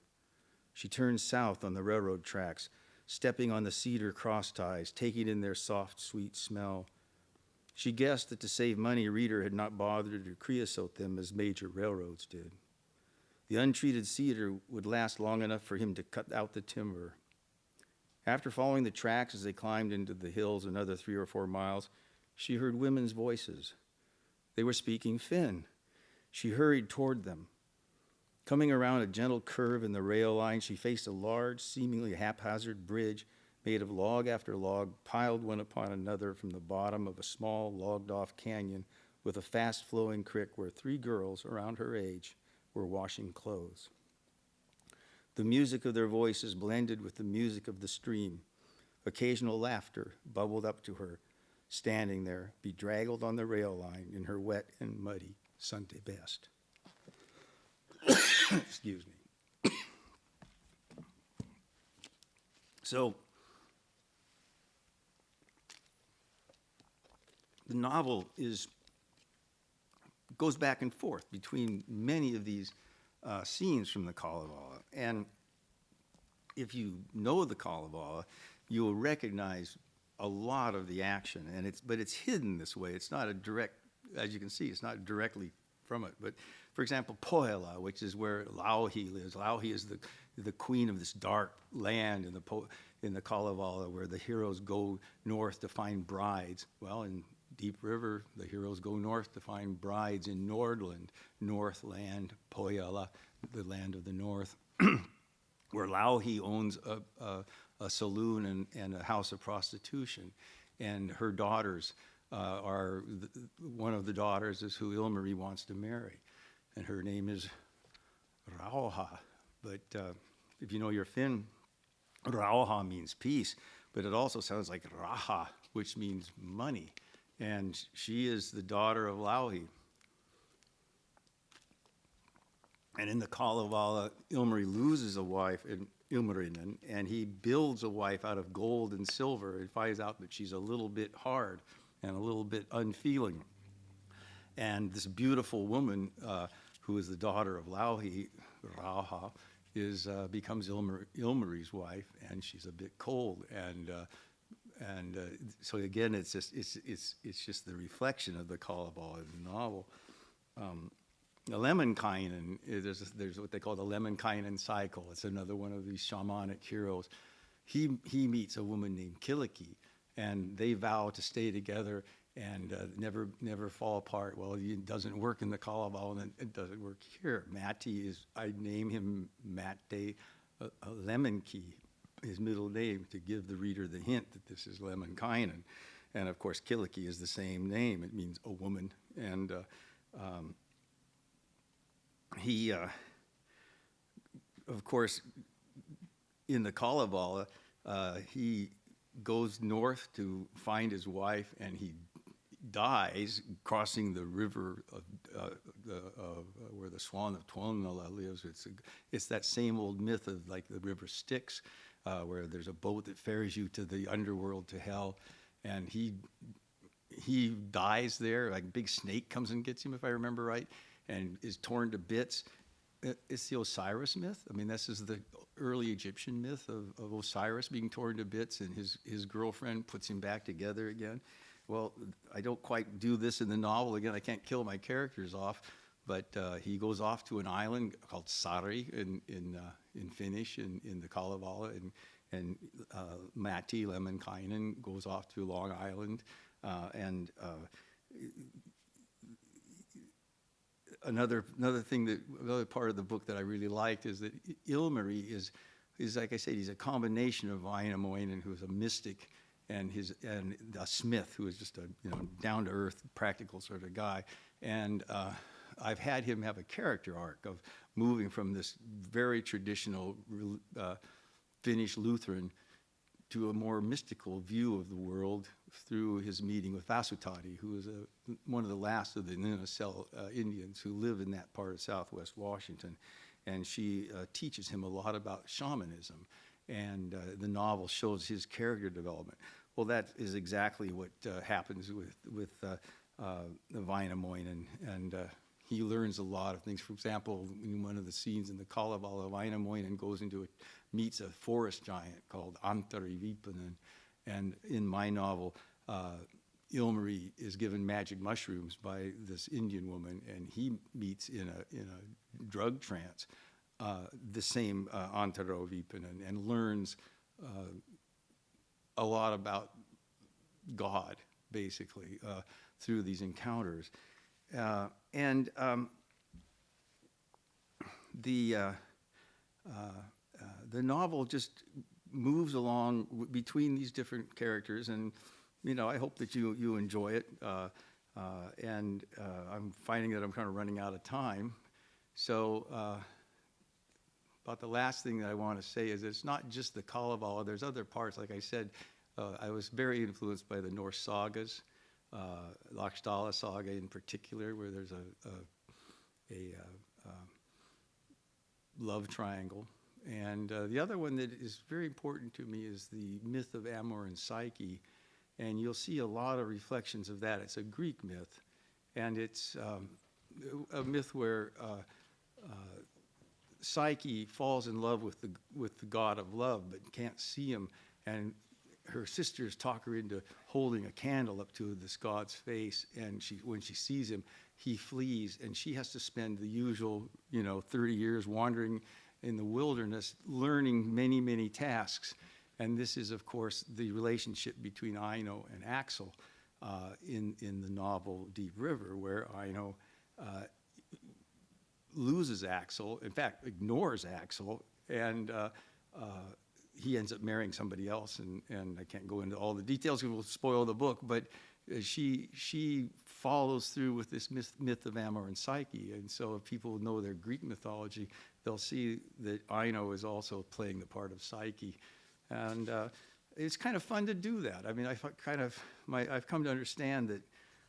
[SPEAKER 2] She turned south on the railroad tracks, stepping on the cedar crossties, taking in their soft, sweet smell. She guessed that to save money, Reeder had not bothered to creosote them as major railroads did. The untreated cedar would last long enough for him to cut out the timber. After following the tracks as they climbed into the hills another 3 or 4 miles, she heard women's voices. They were speaking Finn. She hurried toward them. Coming around a gentle curve in the rail line, she faced a large, seemingly haphazard bridge made of log after log, piled one upon another from the bottom of a small, logged-off canyon with a fast-flowing creek where 3 girls around her age were washing clothes. The music of their voices blended with the music of the stream. Occasional laughter bubbled up to her, standing there, bedraggled on the rail line in her wet and muddy Sunday best. Excuse me. So, the novel goes back and forth between many of these scenes from the Kalavala. And if you know the Kalavala, you will recognize a lot of the action. But it's hidden this way. It's not a direct, as you can see, it's not directly from it. But for example, Pohjola, which is where Louhi lives. Louhi is the queen of this dark land in the Kalevala, where the heroes go north to find brides. Well, in Deep River, the heroes go north to find brides in Nordland, Northland, Pohjola, the land of the north, where Louhi owns a saloon and a house of prostitution. And her daughters one of the daughters is who Ilmari wants to marry. And her name is Rauha. But if you know your Finn, Rauha means peace, but it also sounds like Raha, which means money. And she is the daughter of Louhi. And in the Kalevala, Ilmari loses a wife in Ilmariinen, and he builds a wife out of gold and silver and finds out that she's a little bit hard and a little bit unfeeling. And this beautiful woman, who is the daughter of Louhi, Rauha, becomes Ilmari's wife, and she's a bit cold. And so again, it's just the reflection of the Kalavala in the novel. The Lemminkäinen, there's what they call the Lemminkäinen cycle. It's another one of these shamanic heroes. He meets a woman named Kyllikki, and they vow to stay together and never fall apart. Well, it doesn't work in the Kalavala, and it doesn't work here. Matti I name him Matti Lemminki, his middle name, to give the reader the hint that this is Lemminkäinen. And of course, Kyllikki is the same name. It means a woman. And he, of course, in the Kalevala, he goes north to find his wife, and he dies crossing the river where the swan of Tuonela lives. It's that same old myth of like the river Styx, where there's a boat that ferries you to the underworld, to hell, and he dies there. Like a big snake comes and gets him, if I remember right, and is torn to bits. It's the Osiris myth. I mean, this is the early Egyptian myth of Osiris being torn to bits, and his girlfriend puts him back together again. Well, I don't quite do this in the novel. Again, I can't kill my characters off, but he goes off to an island called Sari in Finnish in the Kalevala, and Matti Lemminkäinen goes off to Long Island, and another part of the book that I really liked is that Ilmari is like I said, he's a combination of Wainamoinen, who is a mystic, and a smith who is just a down-to-earth, practical sort of guy. And I've had him have a character arc of moving from this very traditional Finnish Lutheran to a more mystical view of the world through his meeting with Vasutati, who is one of the last of the Ninasel Indians who live in that part of southwest Washington. And she teaches him a lot about shamanism. And the novel shows his character development. Well, that is exactly what happens with Vainamoinen, and he learns a lot of things. For example, in one of the scenes in the Kalavala, Vainamoinen meets a forest giant called Antari Vipanen, and in my novel, Ilmari is given magic mushrooms by this Indian woman, and he meets in a drug trance the same Antaro Vipanen, and learns a lot about God, basically, through these encounters. The novel just moves along between these different characters, and I hope that you enjoy it. I'm finding that I'm kind of running out of time, so. About the last thing that I want to say is it's not just the Kalevala. There's other parts. Like I said, I was very influenced by the Norse sagas, Laxdala saga in particular, where there's a love triangle. And the other one that is very important to me is the myth of Amor and Psyche. And you'll see a lot of reflections of that. It's a Greek myth. And it's a myth where Psyche falls in love with the god of love, but can't see him, and her sisters talk her into holding a candle up to this god's face, and when she sees him, he flees, and she has to spend the usual 30 years wandering in the wilderness, learning many, many tasks. And this is, of course, the relationship between Aino and Axel in the novel Deep River, where Aino loses Axel, in fact, ignores Axel, and he ends up marrying somebody else, and I can't go into all the details because we'll spoil the book, but she follows through with this myth of Amor and Psyche, and so if people know their Greek mythology, they'll see that Aino is also playing the part of Psyche, and it's kind of fun to do that. I mean, I've come to understand that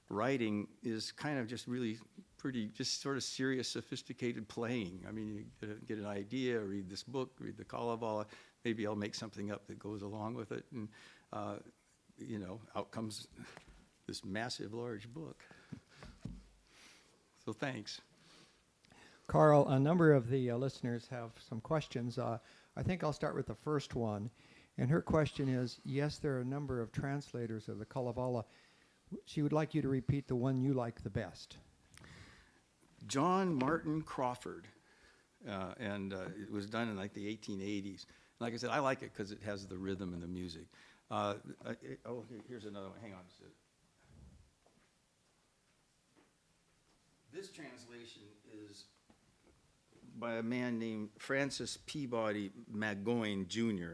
[SPEAKER 2] writing is kind of just really pretty, just sort of serious, sophisticated playing. I mean, you get an idea, read this book, read the Kalavala, maybe I'll make something up that goes along with it, and out comes this massive, large book. So thanks.
[SPEAKER 3] Karl, a number of the listeners have some questions. I think I'll start with the first one, and her question is, yes, there are a number of translators of the Kalavala. She would like you to repeat the one you like the best.
[SPEAKER 2] John Martin Crawford, and it was done in like the 1880s. Like I said, I like it because it has the rhythm and the music. Here's another one. Hang on a second. This translation is by a man named Francis Peabody Magoin Jr.,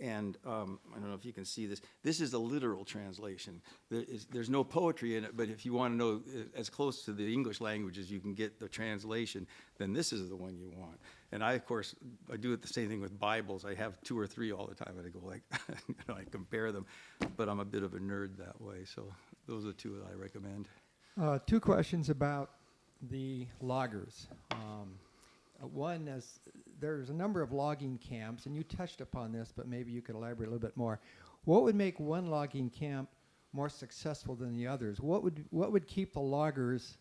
[SPEAKER 2] and I don't know if you can see this. This is a literal translation. There's no poetry in it, but if you want to know as close to the English language as you can get the translation, then this is the one you want. And I, of course, I do it the same thing with Bibles. I have 2 or 3 all the time, and I go like, I compare them. But I'm a bit of a nerd that way, so those are 2 that I recommend.
[SPEAKER 3] 2 questions about the loggers. One is, there's a number of logging camps, and you touched upon this, but maybe you could elaborate a little bit more. What would make one logging camp more successful than the others? What would keep the loggers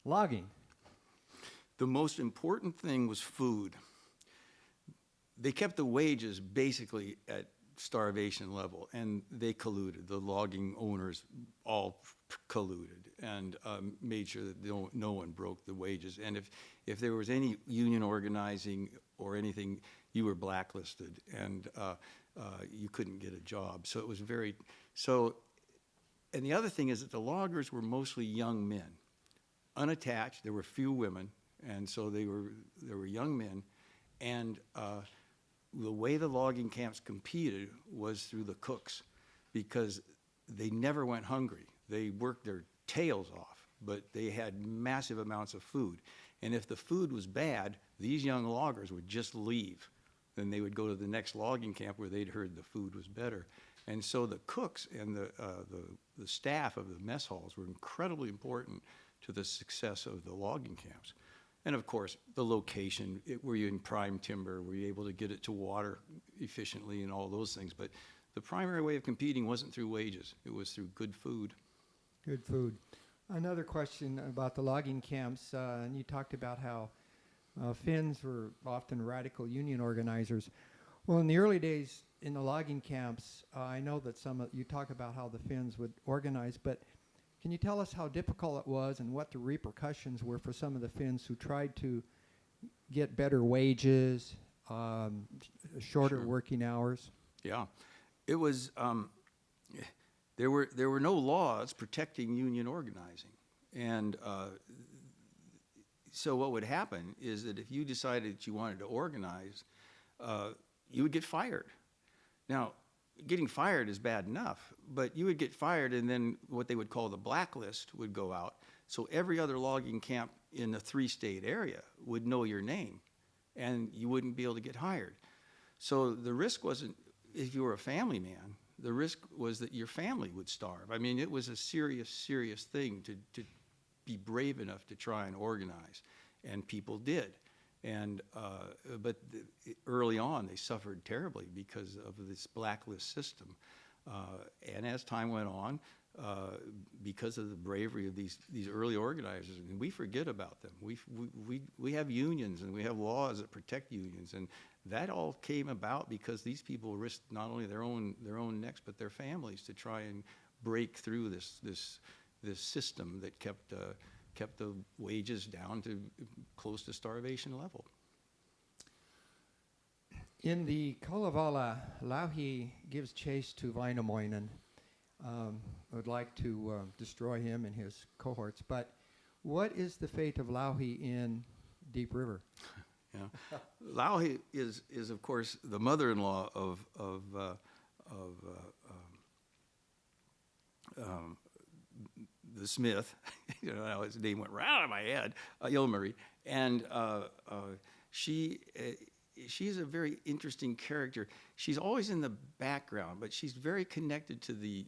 [SPEAKER 3] logging?
[SPEAKER 2] The most important thing was food. They kept the wages basically at starvation level, and they colluded. The logging owners all colluded and made sure that no one broke the wages. And if there was any union organizing or anything, you were blacklisted, and you couldn't get a job. So it was very so. And the other thing is that the loggers were mostly young men, unattached. There were few women, and so there were young men, and the way the logging camps competed was through the cooks. because they never went hungry. They worked their tails off, but they had massive amounts of food. And if the food was bad, these young loggers would just leave. Then they would go to the next logging camp where they'd heard the food was better. And so the cooks and the staff of the mess halls were incredibly important to the success of the logging camps. And of course, the location, were you in prime timber, were you able to get it to water efficiently and all those things. But the primary way of competing wasn't through wages, it was through good food.
[SPEAKER 3] Good food. Another question about the logging camps, and you talked about how Finns were often radical union organizers. Well, in the early days in the logging camps, I know that you talk about how the Finns would organize, but can you tell us how difficult it was and what the repercussions were for some of the Finns who tried to get better wages, shorter
[SPEAKER 2] Sure.
[SPEAKER 3] working hours?
[SPEAKER 2] Yeah, it was. There were no laws protecting union organizing, and so what would happen is that if you decided that you wanted to organize, you would get fired. Now, getting fired is bad enough, but you would get fired, and then what they would call the blacklist would go out. So every other logging camp in the 3-state area would know your name, and you wouldn't be able to get hired. So the risk wasn't if you were a family man. The risk was that your family would starve. I mean, it was a serious, serious thing to be brave enough to try and organize, and people did. And but early on, they suffered terribly because of this blacklist system. And as time went on, because of the bravery of these early organizers, and we forget about them. We have unions and we have laws that protect unions, and that all came about because these people risked not only their own necks but their families to try and break through this system that kept the wages down to close to starvation level.
[SPEAKER 3] In the Kalavala, Louhi gives chase to Väinämöinen. Would like to destroy him and his cohorts. But what is the fate of Louhi in Deep River?
[SPEAKER 2] Yeah, Louhi is of course the mother-in-law of the Smith. You know, now his name went right out of my head, Ilmari, and she's a very interesting character. She's always in the background, but she's very connected to the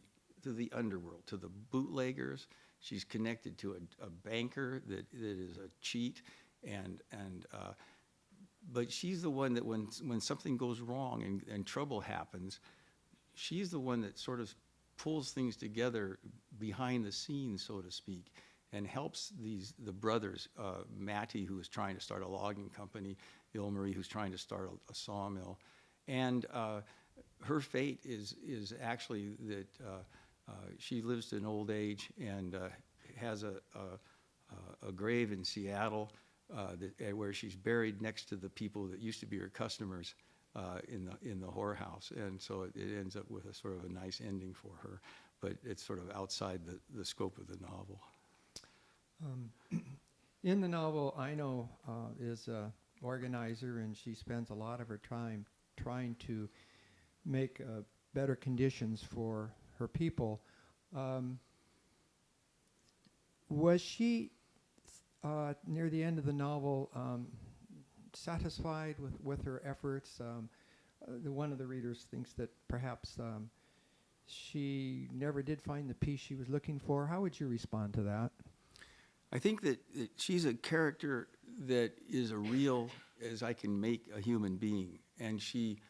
[SPEAKER 2] underworld, to the bootleggers. She's connected to a banker that is a cheat, but she's the one that when something goes wrong and trouble happens, she's the one that sort of pulls things together behind the scenes, so to speak, and helps the brothers, Matti, who is trying to start a logging company, Ilmari, who's trying to start a sawmill. And her fate is actually that she lives to an old age and has a grave in Seattle where she's buried next to the people that used to be her customers in the whorehouse. And so it ends up with a sort of a nice ending for her, but it's sort of outside the scope of the novel.
[SPEAKER 3] In the novel, Aino is an organizer, and she spends a lot of her time trying to make better conditions for her people. Was she, near the end of the novel, satisfied with her efforts? One of the readers thinks that perhaps she never did find the peace she was looking for. How would you respond to that?
[SPEAKER 2] I think that she's a character that is a real as I can make a human being, and she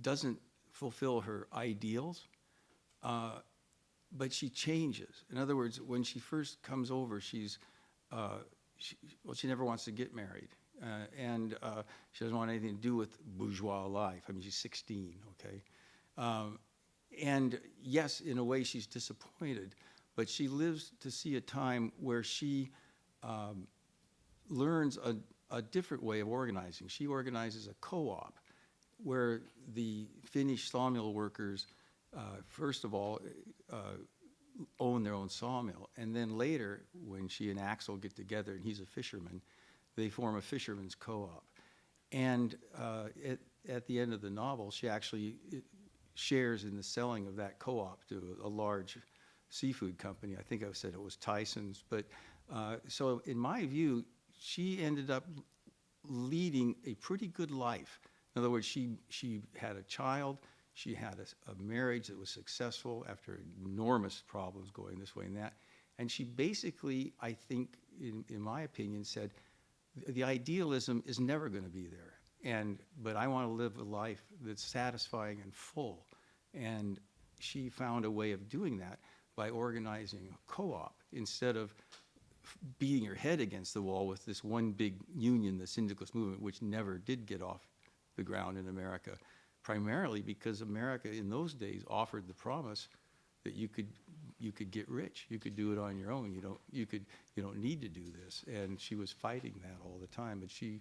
[SPEAKER 2] doesn't fulfill her ideals, but she changes. In other words, when she first comes over, she never wants to get married, and she doesn't want anything to do with bourgeois life. I mean, she's 16, okay? And yes, in a way, she's disappointed, but she lives to see a time where she learns a different way of organizing. She organizes a co-op where the Finnish sawmill workers, first of all, own their own sawmill. And then later, when she and Axel get together, and he's a fisherman, they form a fisherman's co-op. And at the end of the novel, shares in the selling of that co-op to a large seafood company. I think I said it was Tyson's. But so in my view, she ended up leading a pretty good life. In other words, she had a child. She had a marriage that was successful after enormous problems going this way and that. And she basically, I think, in my opinion, said, the idealism is never going to be there. But I want to live a life that's satisfying and full. And she found a way of doing that by organizing a co-op instead of beating her head against the wall with this one big union, the syndicalist movement, which never did get off the ground in America, primarily because America in those days offered the promise that you could get rich, you could do it on your own, you don't need to do this. And she was fighting that all the time. But she,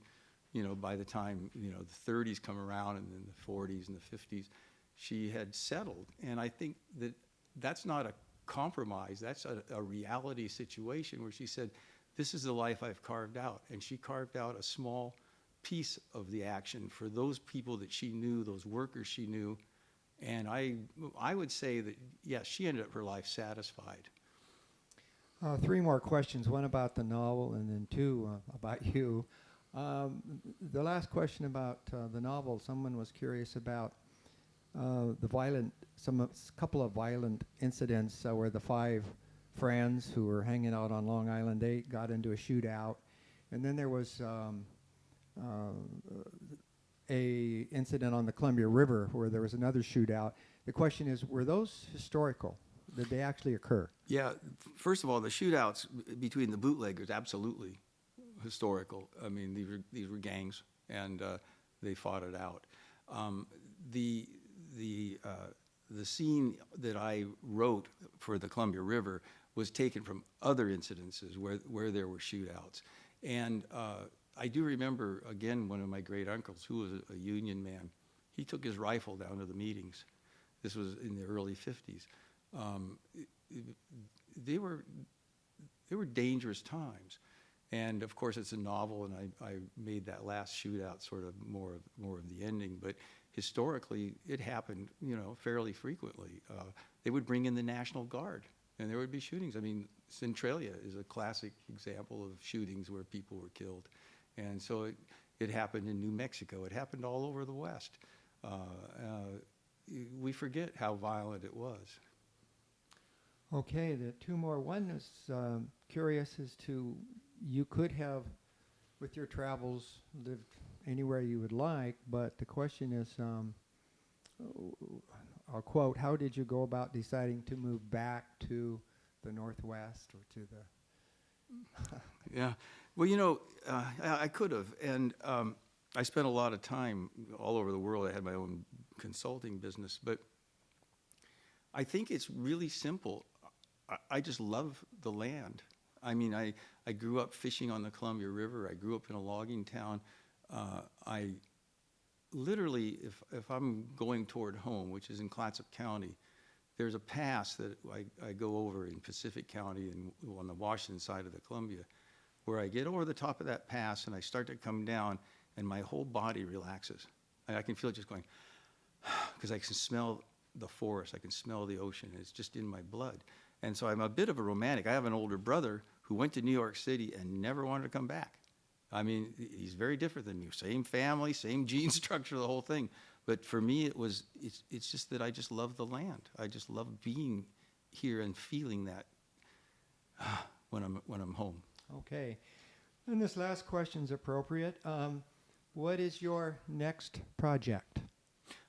[SPEAKER 2] by the time the 30s come around and then the 40s and the 50s, she had settled. And I think that that's not a compromise, that's a reality situation where she said, this is the life I've carved out. And she carved out a small piece of the action for those people that she knew, those workers she knew. And I would say that, yes, she ended up her life satisfied.
[SPEAKER 3] 3 more questions, one about the novel and then 2 about you. The last question about the novel, someone was curious about couple of violent incidents where the 5 friends who were hanging out on Long Island 8 got into a shootout. And then there was a incident on the Columbia River where there was another shootout. The question is, were those historical? Did they actually occur?
[SPEAKER 2] Yeah, first of all, the shootouts between the bootleggers, absolutely historical. I mean, these were gangs, and they fought it out. The scene that I wrote for the Columbia River was taken from other incidences where there were shootouts. And I do remember, again, one of my great uncles, who was a Union man, he took his rifle down to the meetings. This was in the early 50s. They were dangerous times. And of course, it's a novel, and I made that last shootout sort of more of the ending. But historically, it happened, fairly frequently. They would bring in the National Guard, and there would be shootings. I mean, Centralia is a classic example of shootings where people were killed. And so it happened in New Mexico. It happened all over the West. We forget how violent it was.
[SPEAKER 3] Okay, the 2 more. One is curious as to, you could have, with your travels, lived anywhere you would like, but the question is, I'll quote, how did you go about deciding to move back to the Northwest or to the...
[SPEAKER 2] Yeah, well, I could have, and I spent a lot of time all over the world. I had my own consulting business, but I think it's really simple. I just love the land. I mean, I grew up fishing on the Columbia River. I grew up in a logging town. I literally, if I'm going toward home, which is in Clatsop County, there's a pass that I go over in Pacific County and on the Washington side of the Columbia, where I get over the top of that pass and I start to come down and my whole body relaxes. I can feel it just going, because I can smell the forest, I can smell the ocean, it's just in my blood. And so I'm a bit of a romantic. I have an older brother who went to New York City and never wanted to come back. I mean, he's very different than you. Same family, same gene structure, the whole thing. But for me, it's just that I just love the land. I just love being here and feeling that when I'm home.
[SPEAKER 3] Okay. And this last question's appropriate. What is your next project?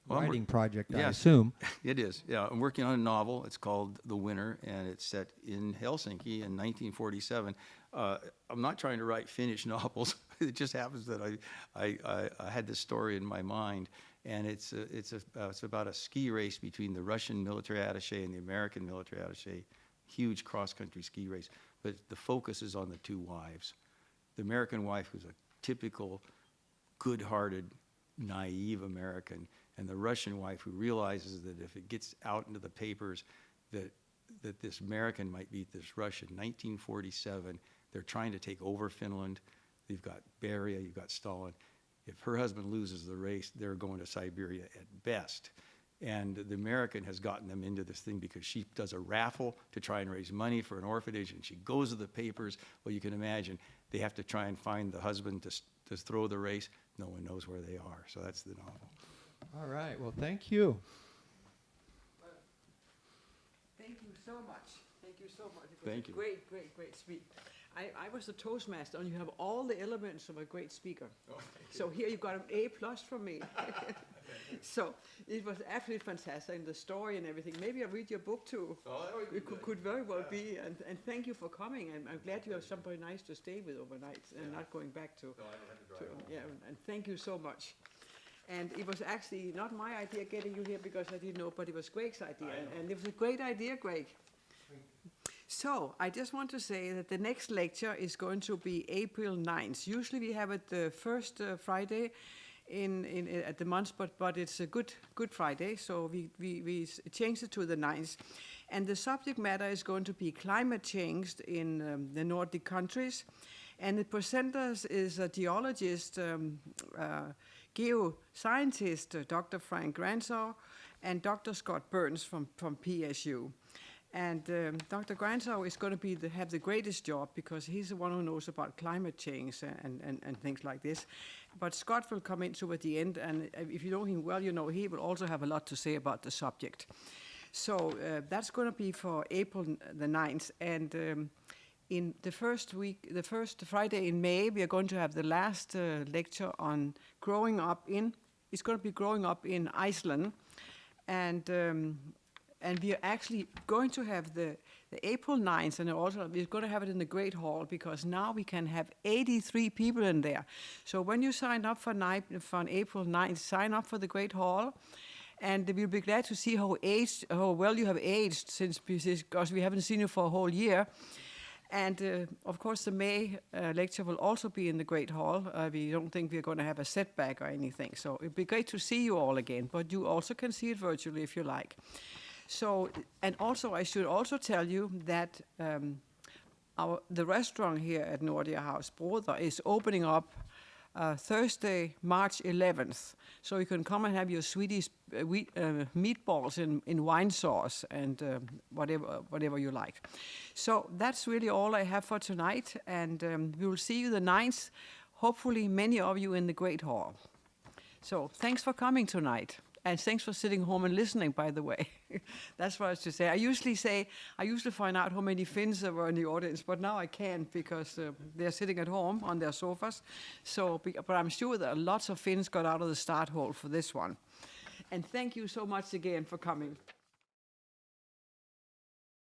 [SPEAKER 2] Well,
[SPEAKER 3] Writing project,
[SPEAKER 2] yes,
[SPEAKER 3] I assume.
[SPEAKER 2] It is, yeah. I'm working on a novel. It's called The Winner, and it's set in Helsinki in 1947. I'm not trying to write Finnish novels. It just happens that I had this story in my mind, and it's about a ski race between the Russian military attaché and the American military attaché, huge cross-country ski race. But the focus is on the 2 wives. The American wife, who's a typical good-hearted, naive American, and the Russian wife, who realizes that if it gets out into the papers that this American might beat this Russian. 1947, they're trying to take over Finland. You've got Beria, you've got Stalin. If her husband loses the race, they're going to Siberia at best. And the American has gotten them into this thing because she does a raffle to try and raise money for an orphanage, and she goes to the papers. Well, you can imagine they have to try and find the husband to throw the race. No one knows where they are. So that's the novel.
[SPEAKER 3] All right. Well, thank you.
[SPEAKER 1] Thank you so much. Thank you so much. It was
[SPEAKER 2] Thank
[SPEAKER 1] a
[SPEAKER 2] you.
[SPEAKER 1] great, great, great speech. I was the Toastmaster, and you have all the elements of a great speaker.
[SPEAKER 2] Oh,
[SPEAKER 1] So here you got an A+ from me. So it was absolutely fantastic, and the story and everything. Maybe I'll read your book too.
[SPEAKER 2] Oh, that would be
[SPEAKER 1] It could very well be, and thank you for coming. And I'm glad you have somebody nice to stay with overnight and not going back to.
[SPEAKER 2] No, I don't have to drive home.
[SPEAKER 1] Yeah, and thank you so much. And it was actually not my idea getting you here because I didn't know, but it was Greg's idea, and it was a great idea, Greg. So I just want to say that the next lecture is going to be April 9th. Usually we have it the first Friday at the month, but it's a good Friday, so we changed it to the 9th. And the subject matter is going to be climate change in the Nordic countries. And the presenters is a geologist, geoscientist, Dr. Frank Gransaw, and Dr. Scott Burns from PSU. And Dr. Gransaw is going to have the greatest job because he's the one who knows about climate change and things like this. But Scott will come into at the end, and if you know him well, you know he will also have a lot to say about the subject. So that's going to be for April the 9th. And in the first Friday in May, we are going to have the last lecture on growing up in. It's going to be growing up in Iceland, and we are actually going to have the April 9th, and also we're going to have it in the Great Hall because now we can have 83 people in there. So when you sign up for April 9th, sign up for the Great Hall, and we'll be glad to see how well you have aged because we haven't seen you for a whole year. And of course, the May lecture will also be in the Great Hall. We don't think we're going to have a setback or anything. So it'd be great to see you all again, but you also can see it virtually if you like. So, and also I should also tell you that the restaurant here at Nordia House, Broder, is opening up Thursday, March 11th. So you can come and have your Swedish meatballs in wine sauce and whatever you like. So that's really all I have for tonight, and we will see you the 9th, hopefully many of you in the Great Hall. So thanks for coming tonight. And thanks for sitting home and listening, by the way. That's what I was to say. I usually find out how many Finns there were in the audience, but now I can't because they're sitting at home on their sofas. So, but I'm sure that lots of Finns got out of the start hole for this one. And thank you so much again for coming.